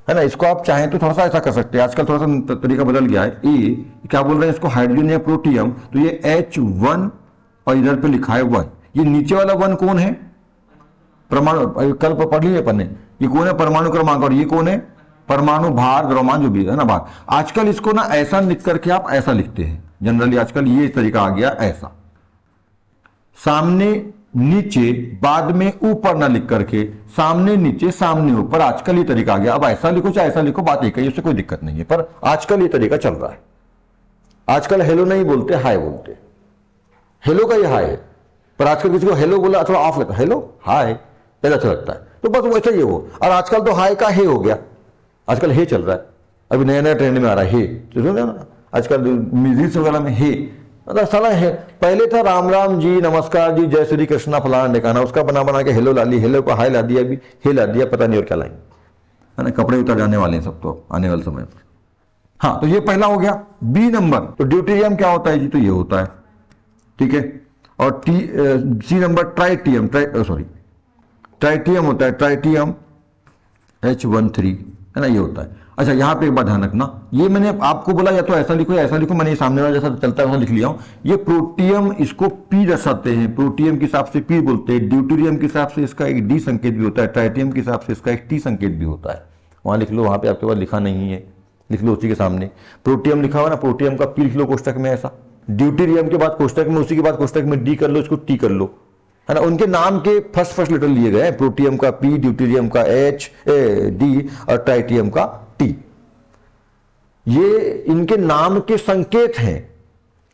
है ना। इसको आप चाहें तो थोड़ा सा ऐसा कर सकते हैं, आजकल थोड़ा सा तरीका बदल गया है। ए क्या बोल रहे हैं इसको, हाइड्रोजन या प्रोटियम, तो ये H1 और इधर पे लिखा है 1। ये नीचे वाला 1 कौन है, परमाणु, कल पढ़ लिए अपन ने, ये कौन है परमाणु क्रमांक, और ये कौन है परमाणु भार द्रव्यमान जो भी है ना भार। आजकल इसको ना ऐसा लिख करके आप ऐसा लिखते हैं जनरली, आजकल ये तरीका आ गया ऐसा, सामने नीचे बाद में ऊपर ना लिख करके सामने नीचे सामने ऊपर, आजकल ये तरीका आ गया। अब ऐसा लिखो चाहे ऐसा लिखो, बात एक है, इससे कोई दिक्कत नहीं है, पर आजकल ये तरीका चल रहा है। आजकल हेलो नहीं बोलते, हाय बोलते। हेलो का ये हाय है, पर आजकल किसी को हेलो बोला थोड़ा ऑफ लगता है, हेलो हाय ऐसा अच्छा लगता है, तो बस वैसा ही हो। और आजकल तो हाय का हे हो गया, आजकल हे चल रहा है, अभी नया नया ट्रेंड में आ रहा है हे, तो आजकल म्यूजिक वगैरह में हे, मतलब साला है। पहले था राम राम जी, नमस्कार जी, जय श्री कृष्णा फलाना ढिकाना, उसका बना बना के हेलो ला ली, हेलो को हाय ला दिया, अभी हे ला दिया, पता नहीं और क्या लाएंगे, है ना। कपड़े उतर जाने वाले हैं सब तो आने वाले समय पर। हाँ, तो ये पहला हो गया। बी नंबर, तो ड्यूटेरियम क्या होता है जी, तो ये होता है, ठीक है। और सी नंबर ट्राइटियम, ट्राइटियम होता है, ट्राइटियम H13, है ना, ये होता है। अच्छा, यहाँ पे एक बात ध्यान रखना, ये मैंने आपको बोला या तो ऐसा लिखो या ऐसा लिखो, मैंने ये सामने वाला जैसा चलता है वैसा लिख लिया हूं। ये प्रोटियम, इसको पी दर्शाते हैं, प्रोटियम के हिसाब से पी बोलते हैं, ड्यूटेरियम के हिसाब से इसका एक डी संकेत भी होता है, ट्राइटियम के हिसाब से इसका एक टी संकेत भी होता है। वहां लिख लो, वहां पे आपके पास लिखा नहीं है, लिख लो उसी के सामने। प्रोटियम लिखा हुआ ना, प्रोटियम का पी लिख लो कोष्टक में ऐसा, ड्यूटेरियम के बाद कोष्टक में, उसी के बाद कोष्टक में डी कर लो, इसको टी कर लो, है ना। उनके नाम के फर्स्ट लेटर लिए गए, प्रोटियम का पी, ड्यूटेरियम का H डी और ट्राइटियम का टी। ये इनके नाम के संकेत हैं,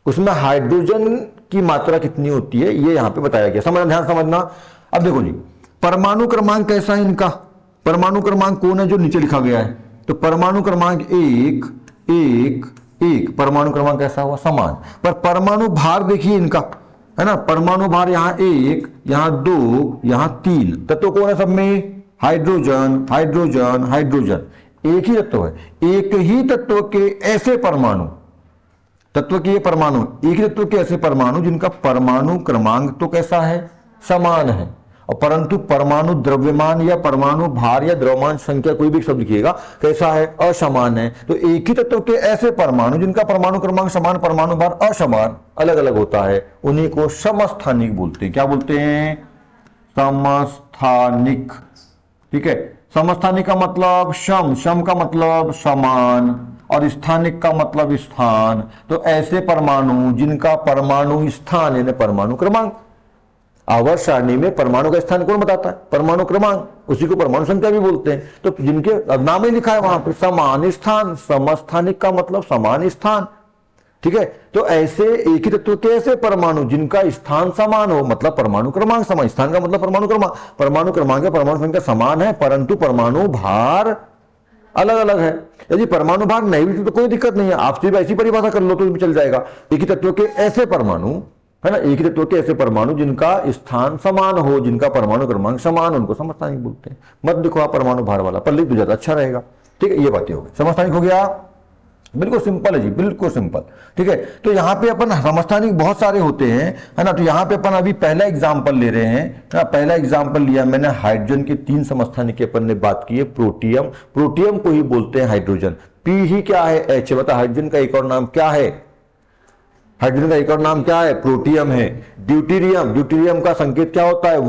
उसमें हाइड्रोजन की मात्रा कितनी होती है ये यहां पे बताया गया, समझना, ध्यान समझना। अब देखो जी, परमाणु क्रमांक कैसा है इनका, परमाणु क्रमांक कौन है जो नीचे लिखा गया है, तो परमाणु क्रमांक 1 1 1, परमाणु क्रमांक कैसा हुआ, समान। पर परमाणु भार देखिए इनका, है ना, परमाणु भार यहाँ 1, यहाँ 2, यहाँ 3, तत्व कौन है सब में, हाइड्रोजन हाइड्रोजन हाइड्रोजन, एक ही तत्व है। एक ही तत्व के ऐसे परमाणु, तत्व के ये परमाणु, एक ही तत्व के ऐसे परमाणु जिनका परमाणु क्रमांक तो कैसा है, समान है, और परंतु परमाणु द्रव्यमान या परमाणु भार या द्रव्यमान संख्या, कोई भी शब्द लिखिएगा, कैसा है, असमान है। तो एक ही तत्व के ऐसे परमाणु जिनका परमाणु क्रमांक समान, परमाणु भार असमान, अलग अलग होता है, उन्हीं को समस्थानिक बोलते हैं। क्या बोलते हैं, समस्थानिक, ठीक है। समस्थानिक का मतलब सम, सम का मतलब समान, और स्थानिक का मतलब स्थान। तो ऐसे परमाणु जिनका परमाणु स्थान यानी परमाणु क्रमांक, आवर्त सारणी में परमाणु का स्थान कौन बताता है, परमाणु क्रमांक, उसी को परमाणु संख्या भी बोलते हैं। तो जिनके नाम ही लिखा है वहां पर समान स्थान, समस्थानिक का मतलब समान स्थान, ठीक है। तो ऐसे एक ही तत्व के ऐसे परमाणु जिनका स्थान समान हो, मतलब परमाणु क्रमांक समान, स्थान का मतलब परमाणु क्रमांक, परमाणु क्रमांक या परमाणु संख्या समान है, परंतु परमाणु भार अलग अलग है। यदि परमाणु भार नहीं भी तो कोई दिक्कत नहीं है, आप सिर्फ ऐसी परिभाषा कर लो तो भी चल जाएगा। एक ही तत्व के ऐसे परमाणु, है ना, एक ही तत्व के ऐसे परमाणु जिनका स्थान समान हो, जिनका परमाणु क्रमांक समान, उनको समस्थानिक बोलते हैं। मत लिखो आप परमाणु भार वाला, पर लिख दो ज्यादा अच्छा रहेगा, ठीक है। ये बातें हो गई, समस्थानिक हो गया, बिल्कुल सिंपल है जी, बिल्कुल सिंपल, ठीक है। तो यहाँ पे अपन समस्थानिक बहुत सारे होते हैं, है ना। तो यहाँ पे अपन अभी पहला एग्जाम्पल ले रहे हैं, पहला एग्जाम्पल लिया मैंने, हाइड्रोजन के 3 समस्थानिक की अपन ने बात की है, प्रोटियम, प्रोटियम को ही बोलते हैं हाइड्रोजन। पी ही क्या है, H, बता हाइड्रोजन का एक और नाम क्या है, हाइड्रोजन का एक और नाम क्या है, प्रोटियम है। ड्यूटेरियम, ड्यूटेरियम का संकेत क्या होता है,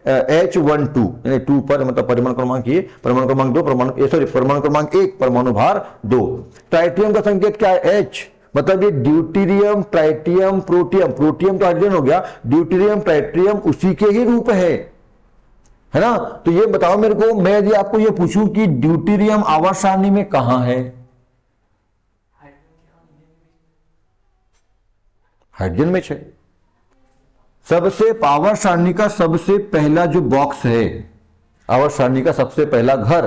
H12, यानी 2 पर, मतलब परमाणु क्रमांक ये, परमाणु क्रमांक 2, परमाणु क्रमांक 1, परमाणु भार 2। ट्राइटियम का संकेत क्या है, H, मतलब ये ड्यूटेरियम ट्राइटियम प्रोटियम, प्रोटियम तो हाइड्रोजन हो गया, ड्यूटेरियम ट्राइटियम उसी के ही रूप है ना। तो ये बताओ मेरे को, मैं यदि आपको ये पूछूं कि ड्यूटेरियम आवर्त सारणी में कहां है, हाइड्रोजन में है। सबसे आवर्त सारणी का सबसे पहला जो बॉक्स है, आवर्त सारणी का सबसे पहला घर,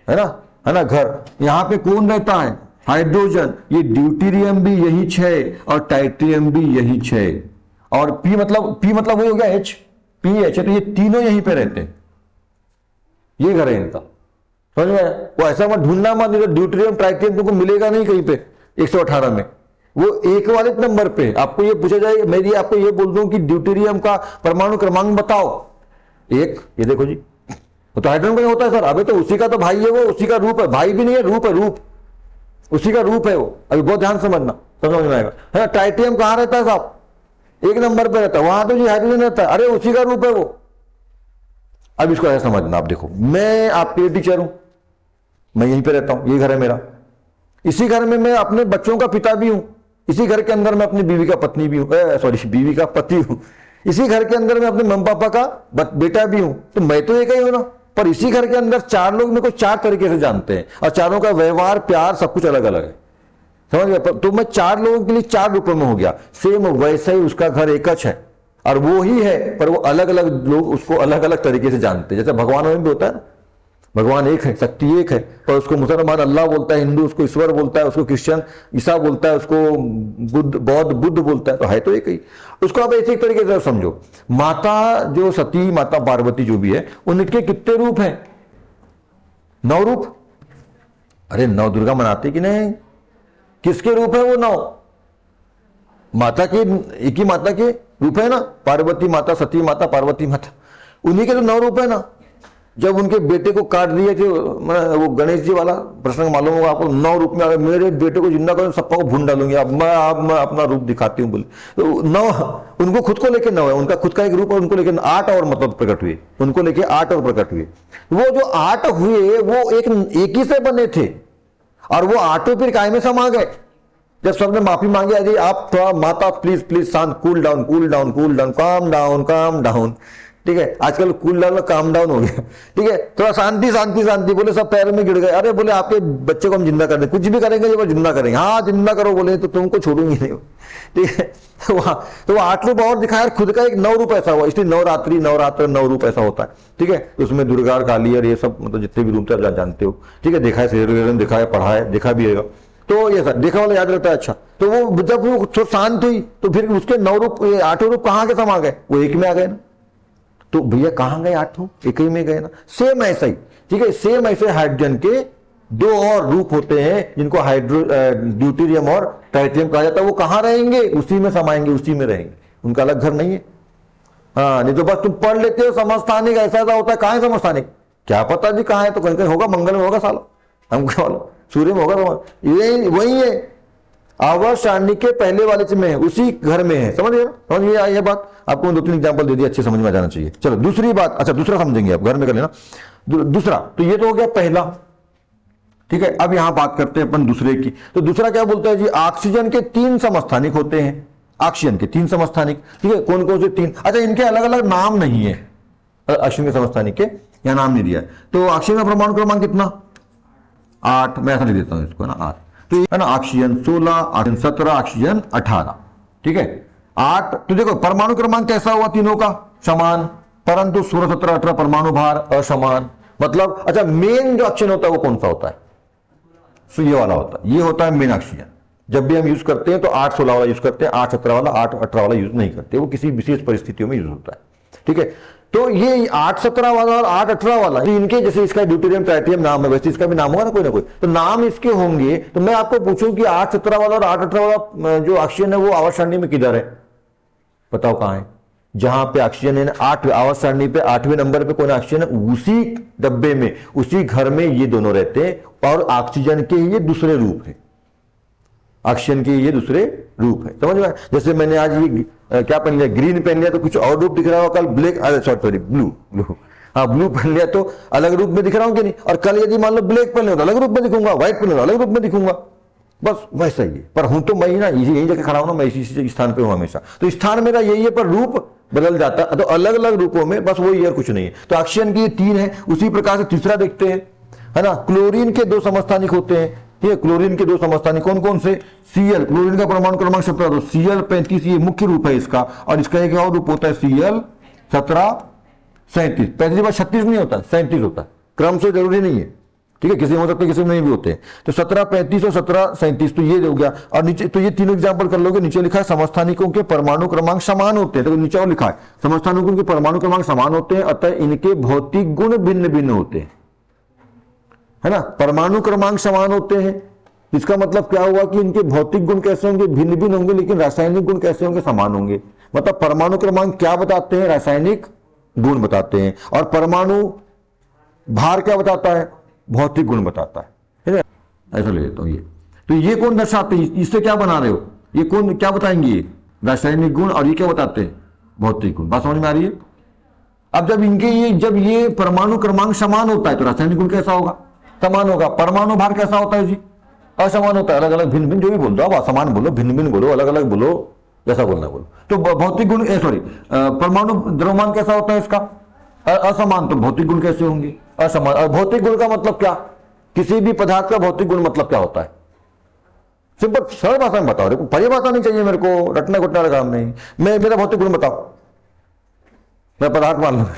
है ना, घर, यहां पे कौन रहता है, हाइड्रोजन। ये ड्यूटेरियम भी यही 6 और ट्राइटियम भी यही 6, और पी मतलब वही हो गया H, PH है, तो ये तीनों यहीं पे रहते हैं, ये घर है इनका, समझ में। वो ऐसा मत ढूंढना मत, ड्यूटेरियम ट्राइटियम तुमको मिलेगा नहीं कहीं पे 118 में, वो एक वाले नंबर पे आपको ये पूछा जाएगा। मैं आपको ये बोल दूं कि ड्यूटेरियम का परमाणु क्रमांक बताओ, 1, ये देखो जी, वो तो हाइड्रोजन का ही होता है सर। अबे तो उसी का तो भाई है वो, उसी का रूप है, भाई भी नहीं है, रूप है, रूप उसी का रूप है वो। अभी बहुत ध्यान समझना, समझ में आएगा है। ट्राइटियम कहाँ रहता है साहब? एक नंबर पे रहता है, वहां तो जी हाइड्रोजन रहता है, अरे उसी का रूप है वो। अब इसको ऐसा समझना, आप देखो मैं आपके टीचर हूं, मैं यहीं पे रहता हूं, ये घर है मेरा, इसी घर में मैं अपने बच्चों का पिता भी हूं, इसी घर के अंदर मैं अपनी बीवी का पत्नी भी हूं, सॉरी बीवी का पति हूं, इसी घर के अंदर मैं अपने मम्मी पापा का बेटा भी हूं। तो मैं तो एक ही हूं ना, पर इसी घर के अंदर चार लोग मेरे को चार तरीके से जानते हैं, और चारों का व्यवहार प्यार सब कुछ अलग अलग है, समझ गया? तो मैं चार लोगों के लिए चार रूपों में हो गया। सेम वैसे ही उसका घर एकच है और वो ही है, पर वो अलग अलग लोग उसको अलग अलग तरीके से जानते हैं। जैसे भगवान में भी होता है ना, भगवान एक है, शक्ति एक है, पर उसको मुसलमान अल्लाह बोलता है, हिंदू उसको ईश्वर बोलता है, उसको क्रिश्चियन ईसा बोलता है, उसको बुद्ध बौद्ध बुद्ध बोलता है, तो है तो एक ही। उसको आप ऐसे एक तरीके से समझो, माता जो सती माता पार्वती जो भी है, उनके कितने रूप हैं? 9 रूप। अरे 9 दुर्गा मनाते कि नहीं? किसके रूप है वो 9? माता के, एक ही माता के रूप है ना, पार्वती माता, सती माता, पार्वती माता, उन्हीं के तो 9 रूप है ना। जब उनके बेटे को काट दिए थे, वो गणेश जी वाला प्रसंग मालूम होगा आपको, 9 रूप में आ गए, मेरे बेटे को जिंदा करो, सबको भून डालूंगी, अब मैं अपना रूप दिखाती हूँ बोले। तो 9 उनको खुद को लेके 9 है, उनका खुद का एक रूप है, उनको लेके 8 और मतलब प्रकट हुए, उनको लेके 8 और प्रकट हुए। वो जो 8 हुए वो एक ही से बने थे, और वो 8 फिर काय में समा गए। जब सबने माफी मांगी, अरे आप थोड़ा माता प्लीज प्लीज शांत, cool down cool down cool down, calm down calm down, ठीक है? आजकल कूल डाउन काम डाउन हो गया, ठीक है? थोड़ा शांति शांति शांति, बोले सब पैर में गिर गए। अरे बोले आपके बच्चे को हम जिंदा कर दें, कुछ भी करेंगे जब जिंदा करेंगे, हाँ जिंदा करो, बोले तो तुमको छोड़ूंगी नहीं, ठीक है? तो वो 8 रूप और दिखाया, खुद का एक 9 रूप ऐसा हुआ, इसलिए नवरात्रि नवरात्र 9 रूप ऐसा होता है, ठीक है? उसमें दुर्गा और काली और ये सब मतलब जितने भी रूप थे आप जानते हो, ठीक है? देखा है, सीरियल देखा है, पढ़ा है, देखा भी है, तो ये सब देखा वाला याद रहता है। अच्छा, तो वो जब वो तो शांत हुई तो फिर उसके 9 रूप 8 रूप कहां के समा गए? वो एक में आ गए ना। तो भैया कहां गए 8? एक ही में गए ना। सेम ऐसा ही, ठीक है? सेम ऐसे हाइड्रोजन के 2 और रूप होते हैं जिनको ड्यूटेरियम और ट्राइटियम कहा जाता है। वो कहां रहेंगे? उसी में समाएंगे, उसी में रहेंगे, उनका अलग घर नहीं है। हाँ, नहीं तो बस तुम पढ़ लेते हो समस्थानिक, ऐसा ऐसा होता है, कहां है समस्थानिक? क्या पता जी कहां है, तो कहीं कहीं होगा, मंगल में होगा साला, हमको वाला सूर्य में होगा, ये वही है, आवर्त सारणी के पहले वाले में है, उसी घर में है, समझ गए? समझ गए ये बात? आपको 2-3 एग्जांपल दे दिए, अच्छे समझ में आ जाना चाहिए। चलो दूसरी बात, अच्छा दूसरा समझेंगे आप, घर में कर लेना दूसरा। तो ये तो हो गया पहला, ठीक है? अब यहां बात करते हैं अपन दूसरे की। तो दूसरा क्या बोलता है जी? ऑक्सीजन के 3 समस्थानिक होते हैं, ऑक्सीजन के 3 समस्थानिक, ठीक है? कौन कौन से 3? अच्छा, इनके अलग अलग नाम नहीं है, ऑक्सीजन के समस्थानिक के यहां नाम नहीं दिया है। तो ऑक्सीजन का परमाणु क्रमांक कितना? 8, मैं ऐसा लिख देता हूं इसको ना, 8, तो ये है ना, ऑक्सीजन 16, ऑक्सीजन 17, ऑक्सीजन 18, ठीक है? 8। तो देखो परमाणु क्रमांक कैसा हुआ? तीनों का समान, परंतु 16, 17, 18 परमाणु भार असमान। मतलब अच्छा, मेन जो ऑक्सीजन होता है वो कौन सा होता है? तो ये वाला होता है, ये होता है मेन ऑक्सीजन। जब भी हम यूज करते हैं तो 8, 16 वाला यूज करते हैं, 8, 17 वाला, 8, 18 वाला यूज नहीं करते, वो किसी विशेष परिस्थितियों में यूज होता है, ठीक है? तो ये 8, 17 वाला और 8, 18 वाला, इनके जैसे इसका ड्यूटेरियम ट्राइटियम नाम है, वैसे इसका भी नाम होगा ना कोई ना कोई, तो नाम इसके होंगे। तो मैं आपको पूछूं कि 8, 17 वाला और 8, 18 वाला जो ऑक्सीजन है वो आवर्त सारणी में किधर है? बताओ कहां है? जहां पे ऑक्सीजन है 8 आवर्त सारणी पे 8वें नंबर पे कौन ऑक्सीजन है? उसी डब्बे में, उसी घर में ये दोनों रहते हैं, और ऑक्सीजन के ये दूसरे रूप है, ऑक्सीजन के ये दूसरे रूप है, समझ में? जैसे मैंने आज ये क्या पहन लिया, ग्रीन पहन लिया तो कुछ और रूप दिख रहा होगा, कल ब्लैक, सॉरी ब्लू, हाँ ब्लू पहन लिया तो अलग रूप में दिख रहा हूं कि नहीं? और कल यदि मान लो ब्लैक पहन लिया तो अलग रूप में दिखूंगा, व्हाइट पहन लिया अलग रूप में दिखूंगा, बस वैसा ही है। पर हूं तो मैं ही ना, यही जगह खड़ा हूं ना, मैं इसी स्थान पे हूं हमेशा, तो स्थान मेरा यही है, पर रूप बदल जाता है, तो अलग अलग रूपों में, बस वही है, कुछ नहीं है। तो ऑक्सीजन की 3 है। उसी प्रकार से तीसरा देखते हैं, है ना? क्लोरीन के 2 समस्थानिक होते हैं, ठीक है? क्लोरीन के 2 समस्थानिक कौन कौन से? Cl, क्लोरीन का परमाणु क्रमांक 17, तो Cl35 ये मुख्य रूप है इसका, और इसका एक और रूप होता है Cl1737। 35 बार 36 नहीं होता, 37 होता है, क्रम से जरूरी नहीं है, ठीक है? किसी में हो सकता है, किसी में नहीं भी होते हैं। तो 1735 और 1737, तो ये हो गया। और नीचे तो ये तीनों एग्जाम्पल कर लोगे, नीचे लिखा है समस्थानिकों के परमाणु क्रमांक समान होते हैं, तो नीचे और लिखा है समस्थानिकों के परमाणु क्रमांक समान होते हैं, अतः इनके भौतिक गुण भिन्न भिन्न होते हैं, है ना? परमाणु क्रमांक समान होते हैं, इसका मतलब क्या हुआ कि इनके भौतिक गुण कैसे होंगे? भिन्न भिन्न होंगे, लेकिन रासायनिक गुण कैसे होंगे? समान होंगे। मतलब परमाणु क्रमांक क्या बताते हैं? रासायनिक गुण बताते हैं। और परमाणु भार क्या बताता है? भौतिक गुण बताता है, ठीक है? ऐसा ले लेता हूं ये। तो ये कौन दर्शाते हैं? इससे क्या बना रहे हो? ये कौन क्या बताएंगे? ये रासायनिक गुण, और ये क्या बताते हैं? भौतिक गुण। बात समझ में आ रही है? अब जब ये परमाणु क्रमांक समान होता है तो रासायनिक गुण कैसा होगा? समान होगा। परमाणु भार कैसा होता है जी? असमान होता है। अलग अलग भिन्न भिन्न जो भी बोल दो, आप असमान बोलो, भिन्न भिन्न बोलो, अलग अलग बोलो, जैसा बोलना बोलो। तो भौतिक गुण सॉरी परमाणु द्रव्यमान कैसा होता है इसका? असमान। तो भौतिक गुण कैसे होंगे? असमान। और भौतिक गुण का मतलब क्या? किसी भी पदार्थ का भौतिक गुण मतलब क्या होता है? सिंपल सरल भाषा में बताओ, परिभाषा नहीं चाहिए मेरे को, रटना घुटना का काम नहीं। मेरा भौतिक गुण बताओ, मैं पदार्थ मान लूंगा।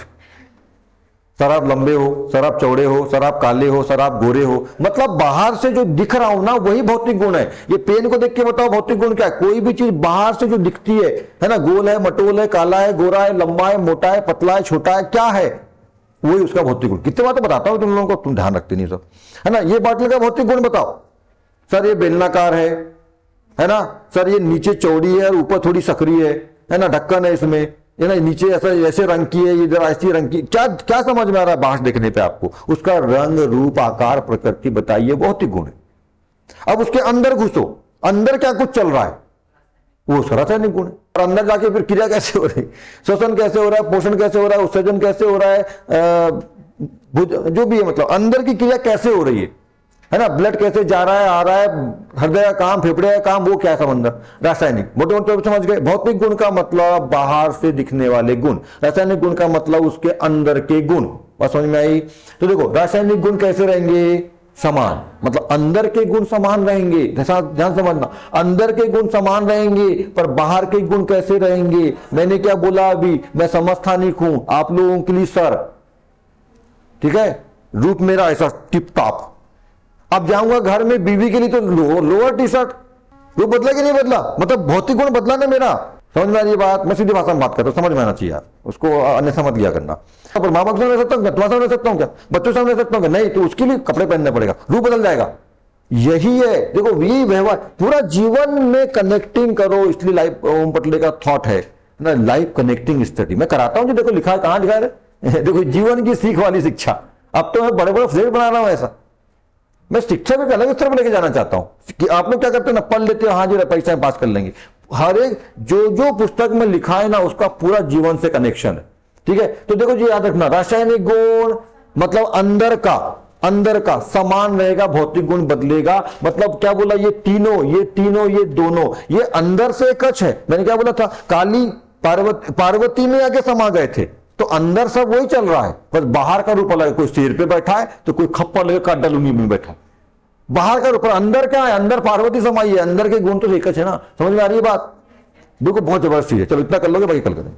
सर आप लंबे हो, सर आप चौड़े हो, सर आप काले हो, सर आप गोरे हो, मतलब बाहर से जो दिख रहा हूं ना वही भौतिक गुण है। ये पेन को देख के बताओ भौतिक गुण क्या है? कोई भी चीज बाहर से जो दिखती है ना, गोल है, मटोल है, काला है, गोरा है, लंबा है, मोटा है, पतला है, छोटा है, क्या है वही उसका भौतिक गुण। कितने बार तो बताता हूं तुम लोगों को, तुम ध्यान रखते नहीं सब, है ना? ये बाटली का भौतिक गुण बताओ। सर ये बेलनाकार है ना? सर ये नीचे चौड़ी है और ऊपर थोड़ी सकरी है ना? ढक्कन है इसमें, है ना? नीचे ऐसे रंग की है, इधर ऐसी रंग की, क्या क्या समझ में आ रहा है बाहर देखने पे आपको? उसका रंग, रूप, आकार, प्रकृति बताइए, भौतिक गुण है। अब उसके अंदर घुसो, अंदर क्या कुछ चल रहा है, वो उसका रासायनिक गुण है। और अंदर जाके फिर क्रिया कैसे हो रही, श्वसन कैसे हो रहा है, पोषण कैसे हो रहा है, उत्सर्जन कैसे हो रहा है, जो भी है, मतलब अंदर की क्रिया कैसे हो रही है ना? ब्लड कैसे जा रहा है, आ रहा है, हृदय का काम, फेफड़े का काम, वो क्या है समंदर? रासायनिक। मोटे मोटे समझ गए। भौतिक गुण का मतलब बाहर से दिखने वाले गुण, रासायनिक गुण का मतलब उसके अंदर के गुण। बात समझ में आई? तो देखो रासायनिक गुण कैसे रहेंगे? समान, मतलब अंदर के गुण समान रहेंगे। ध्यान समझना, अंदर के गुण समान रहेंगे, पर बाहर के गुण कैसे रहेंगे? मैंने क्या बोला अभी? मैं समस्थानिक हूं, आप लोगों के लिए सर, ठीक है? रूप मेरा ऐसा टिप टॉप। अब जाऊंगा घर में बीवी के लिए तो लोअर टी शर्ट, रूप बदला कि नहीं बदला? मतलब भौतिक गुण बदला ना मेरा। समझ में आ रही बात? मैं सीधी भाषा में बात करता हूं, समझ में आना चाहिए यार, उसको अन्यथा मत लिया करना। पर माँ बाप समझ सकता हूँ क्या? तुम्हारा समझ सकता हूँ क्या? बच्चों समझ सकता हूँ क्या? नहीं। तो उसके लिए कपड़े पहनना पड़ेगा, रूप बदल जाएगा। यही है, देखो यही व्यवहार पूरा जीवन में कनेक्टिंग करो। इसलिए लाइफ ओम पटले का थॉट है ना, लाइफ कनेक्टिंग स्टडी मैं कराता हूं। जो देखो लिखा है, कहां लिखा है? देखो जीवन की सीख वाली शिक्षा। अब तो मैं बड़े बड़े फ्लेट बना रहा हूं ऐसा। मैं शिक्षा में अलग स्तर पर लेके जाना चाहता हूं कि आप लोग क्या करते हैं ना, पढ़ लेते हो, हाँ जी पैसा पास कर लेंगे। हर एक जो पुस्तक में लिखा है ना, उसका पूरा जीवन से कनेक्शन है, ठीक है? तो देखो जी याद रखना, रासायनिक गुण मतलब अंदर का समान रहेगा, भौतिक गुण बदलेगा। मतलब क्या बोला? ये तीनों, ये दोनों, ये अंदर से कच्छ है। मैंने क्या बोला था? काली पार्वती में आके समा गए थे, तो अंदर सब वही चल रहा है, पर बाहर का रूप अलग। कोई सिर पे बैठा है तो कोई खप्पा लेकर काटा लुंगी में बैठा है, बाहर का रूप। अंदर क्या है? अंदर पार्वती समाई है, अंदर के गुण तो एक है ना। समझ में आ रही है बात? देखो बहुत जबरदस्त चीज है। चलो इतना कर लोगे, बाकी कल करेंगे।